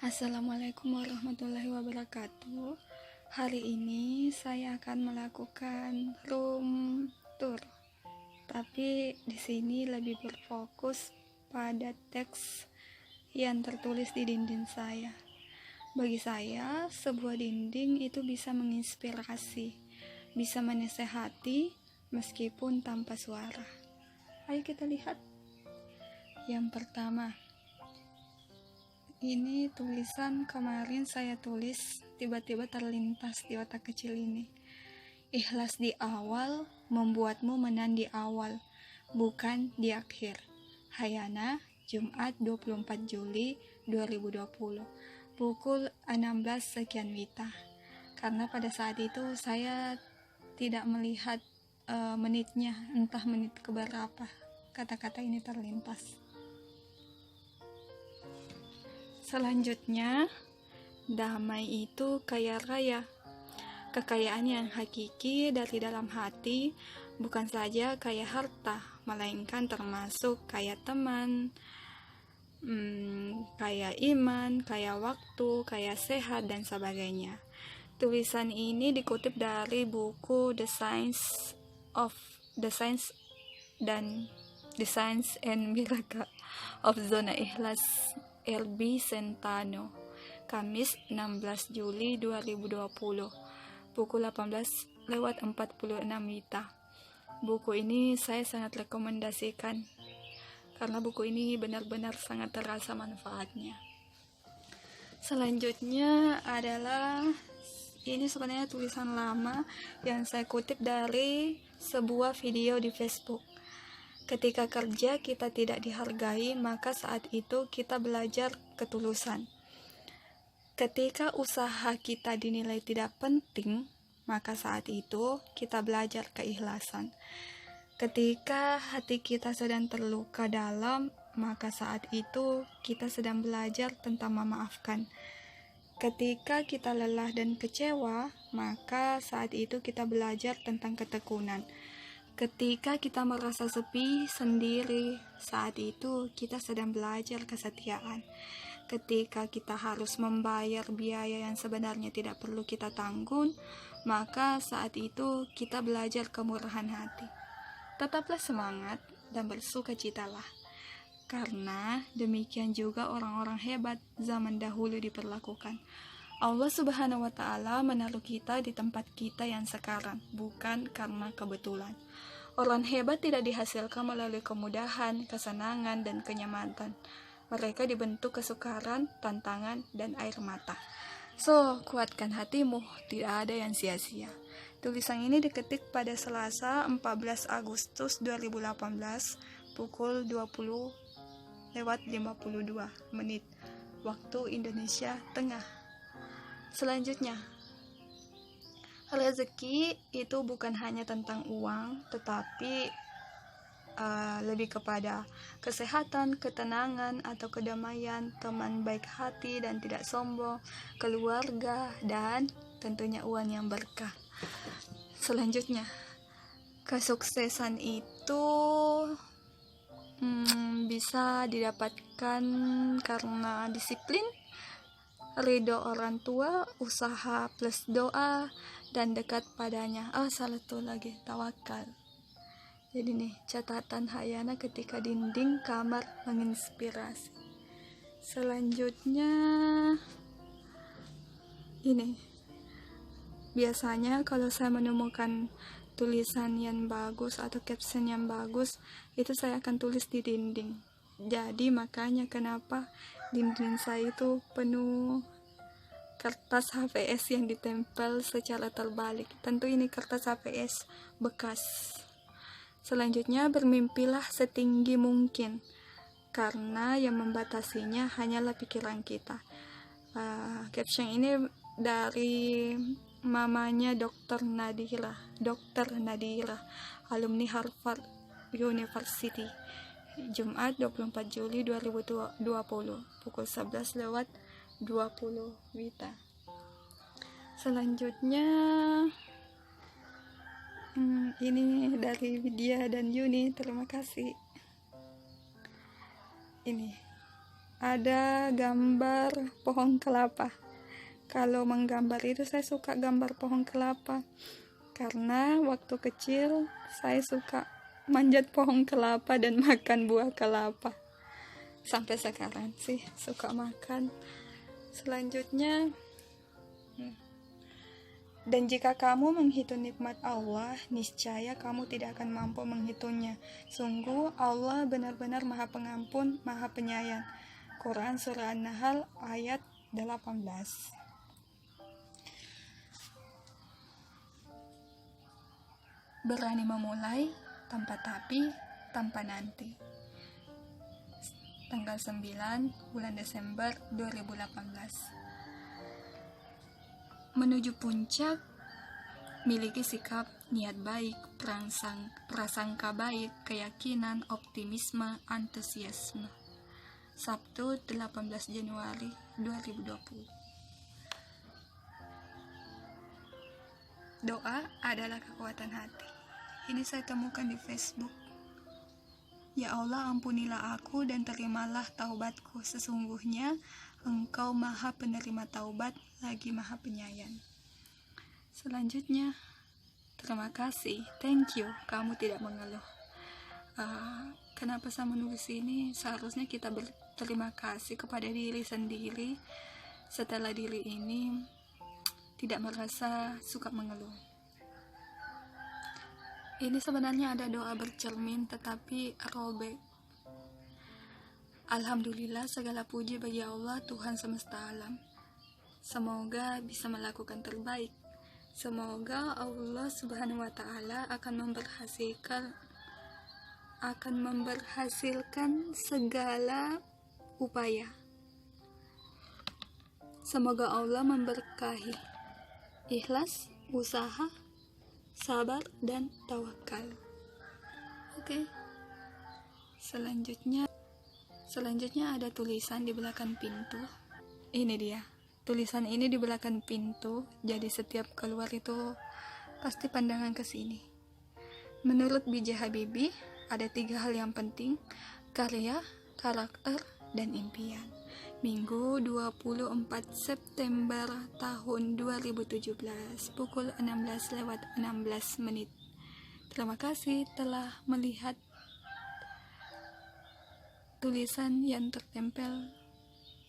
Assalamualaikum warahmatullahi wabarakatuh. Hari ini saya akan melakukan room tour, tapi di sini lebih berfokus pada teks yang tertulis di dinding saya. Bagi saya, sebuah dinding itu bisa menginspirasi, bisa menasehati meskipun tanpa suara. Ayo kita lihat. Yang pertama, ini tulisan kemarin saya tulis, tiba-tiba terlintas di otak kecil ini. Ikhlas di awal membuatmu menang di awal, bukan di akhir. Hayana, Jumat 24 Juli 2020, pukul 16 sekian Wita. Karena pada saat itu saya tidak melihat menitnya, entah menit keberapa kata-kata ini terlintas. Selanjutnya, damai itu kaya raya. Kekayaan yang hakiki dari dalam hati, bukan saja kaya harta, melainkan termasuk kaya teman, kaya iman, kaya waktu, kaya sehat, dan sebagainya. Tulisan ini dikutip dari buku The Science and Miracle of Zona Ikhlas LB Sentano, Kamis 16 Juli 2020, pukul 18:46 Wita. Buku ini saya sangat rekomendasikan karena buku ini benar-benar sangat terasa manfaatnya. Selanjutnya adalah ini sebenarnya tulisan lama yang saya kutip dari sebuah video di Facebook. Ketika kerja kita tidak dihargai, maka saat itu kita belajar ketulusan. Ketika usaha kita dinilai tidak penting, maka saat itu kita belajar keikhlasan. Ketika hati kita sedang terluka dalam, maka saat itu kita sedang belajar tentang memaafkan. Ketika kita lelah dan kecewa, maka saat itu kita belajar tentang ketekunan. Ketika kita merasa sepi, sendiri, saat itu kita sedang belajar kesetiaan. Ketika kita harus membayar biaya yang sebenarnya tidak perlu kita tanggung, maka saat itu kita belajar kemurahan hati. Tetaplah semangat dan bersukacitalah, karena demikian juga orang-orang hebat zaman dahulu diperlakukan. Allah Subhanahu wa Ta'ala menaruh kita di tempat kita yang sekarang, bukan karena kebetulan. Orang hebat tidak dihasilkan melalui kemudahan, kesenangan, dan kenyamanan. Mereka dibentuk kesukaran, tantangan, dan air mata. So, kuatkan hatimu, tidak ada yang sia-sia. Tulisan ini diketik pada Selasa 14 Agustus 2018, pukul 20:52 waktu Indonesia Tengah. Selanjutnya, rezeki itu bukan hanya tentang uang, tetapi lebih kepada kesehatan, ketenangan atau kedamaian, teman baik hati dan tidak sombong, keluarga, dan tentunya uang yang berkah. Selanjutnya, kesuksesan itu bisa didapatkan karena disiplin, ridho orang tua, usaha plus doa, dan dekat padanya. Satu lagi, tawakal. Jadi nih, catatan Hayana ketika dinding kamar menginspirasi. Selanjutnya, ini. Biasanya kalau saya menemukan tulisan yang bagus atau caption yang bagus, itu saya akan tulis di dinding. Jadi makanya kenapa dinding saya itu penuh kertas HVS yang ditempel secara terbalik. Tentu ini kertas HVS bekas. Selanjutnya, bermimpilah setinggi mungkin, karena yang membatasinya hanyalah pikiran kita. Caption ini dari mamanya Dr. Nadira, alumni Harvard University, Jumat 24 Juli 2020, pukul 11:20 Wita. Selanjutnya, ini dari Widya dan Yuni, terima kasih. Ini ada gambar pohon kelapa. Kalau menggambar itu saya suka gambar pohon kelapa karena waktu kecil saya suka manjat pohon kelapa dan makan buah kelapa. Sampai sekarang sih suka makan. Selanjutnya, dan jika kamu menghitung nikmat Allah, niscaya kamu tidak akan mampu menghitungnya. Sungguh Allah benar-benar Maha Pengampun, Maha Penyayang. Quran Surah An-Nahl ayat 18. Berani memulai tanpa tapi, tanpa nanti. Tanggal 9 bulan Desember 2018. Menuju puncak, miliki sikap niat baik, prasangka baik, keyakinan, optimisme, antusiasme. Sabtu 18 Januari 2020. Doa adalah kekuatan hati. Ini saya temukan di Facebook. Ya Allah, ampunilah aku dan terimalah taubatku. Sesungguhnya Engkau Maha Penerima Taubat, lagi Maha Penyayang. Selanjutnya, terima kasih, thank you, kamu tidak mengeluh. Kenapa saya menulis ini? Seharusnya kita berterima kasih kepada diri sendiri setelah diri ini tidak merasa suka mengeluh. Ini sebenarnya ada doa bercermin tetapi robek. Alhamdulillah, segala puji bagi Allah, Tuhan semesta alam. Semoga bisa melakukan terbaik. Semoga Allah Subhanahu wa Ta'ala akan memberhasilkan segala upaya. Semoga Allah memberkahi ikhlas, usaha, sabar, dan tawakal. Oke. Selanjutnya ada tulisan di belakang pintu. Ini dia. Tulisan ini di belakang pintu, jadi setiap keluar itu pasti pandangan ke sini. Menurut B.J. Habibie, ada 3 hal yang penting: karya, karakter, dan impian. Minggu 24 September tahun 2017, pukul 16:16. Terima kasih telah melihat tulisan yang tertempel,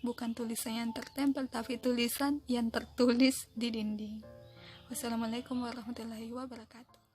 bukan tulisan yang tertempel, tapi tulisan yang tertulis di dinding. Wassalamualaikum warahmatullahi wabarakatuh.